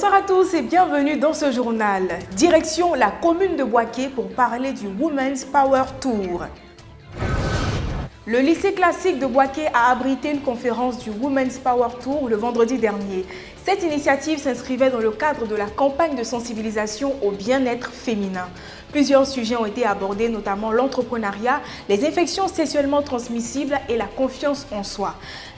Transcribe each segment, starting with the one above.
Bonsoir à tous et bienvenue dans ce journal. Direction la commune de Boaké pour parler du Women's Power Tour. Le lycée classique de Boaké a abrité une conférence du Women's Power Tour le vendredi dernier. Cette initiative s'inscrivait dans le cadre de la campagne de sensibilisation au bien-être féminin. Plusieurs sujets ont été abordés, notamment l'entrepreneuriat, les infections sexuellement transmissibles et la confiance en soi.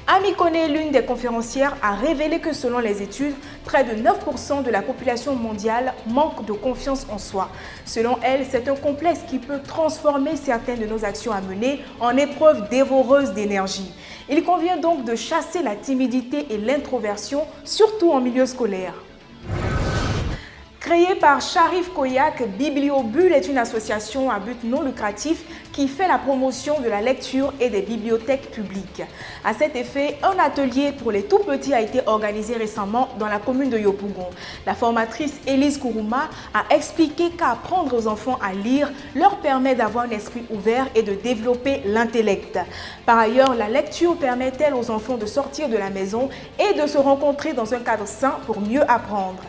Ami Koné, l'une des conférencières, a révélé que selon les études, près de 9% de la population mondiale manque de confiance en soi. Selon elle, c'est un complexe qui peut transformer certaines de nos actions à mener en épreuves dévoreuses d'énergie. Il convient donc de chasser la timidité et l'introversion, surtout en milieu scolaire. Créée par Sharif Koyak, Bibliobulle est une association à but non lucratif qui fait la promotion de la lecture et des bibliothèques publiques. À cet effet, un atelier pour les tout-petits a été organisé récemment dans la commune de Yopougon. La formatrice Élise Kourouma a expliqué qu'apprendre aux enfants à lire leur permet d'avoir un esprit ouvert et de développer l'intellect. Par ailleurs, la lecture permet-elle aux enfants de sortir de la maison et de se rencontrer dans un cadre sain pour mieux apprendre.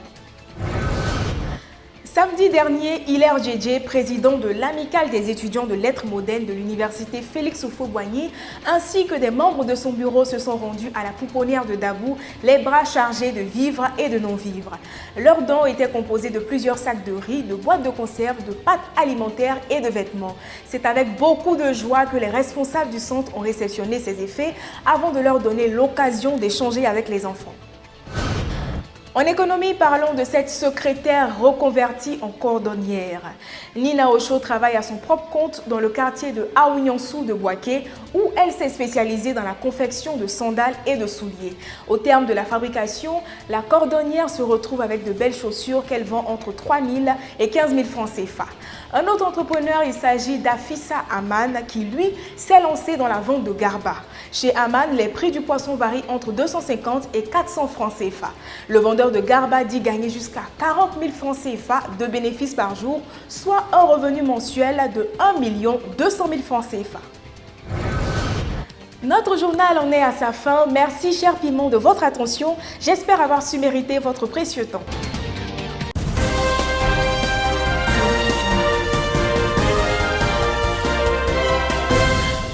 Samedi dernier, Hilaire Djedje, président de l'Amicale des étudiants de lettres modernes de l'université Félix Houphouët-Boigny, ainsi que des membres de son bureau se sont rendus à la pouponnière de Dabou, les bras chargés de vivres et de non-vivres. Leurs dons étaient composés de plusieurs sacs de riz, de boîtes de conserve, de pâtes alimentaires et de vêtements. C'est avec beaucoup de joie que les responsables du centre ont réceptionné ces effets avant de leur donner l'occasion d'échanger avec les enfants. En économie, parlons de cette secrétaire reconvertie en cordonnière. Nina Ocho travaille à son propre compte dans le quartier de Aounyansou de Boaké, où elle s'est spécialisée dans la confection de sandales et de souliers. Au terme de la fabrication, la cordonnière se retrouve avec de belles chaussures qu'elle vend entre 3 000 et 15 000 francs CFA. Un autre entrepreneur, il s'agit d'Afissa Aman, qui lui s'est lancé dans la vente de garba. Chez Aman, les prix du poisson varient entre 250 et 400 francs CFA. Le vendeur de garba dit gagner jusqu'à 40 000 francs CFA de bénéfices par jour, soit un revenu mensuel de 1 200 000 francs CFA. Notre journal en est à sa fin. Merci, cher Piment, de votre attention. J'espère avoir su mériter votre précieux temps.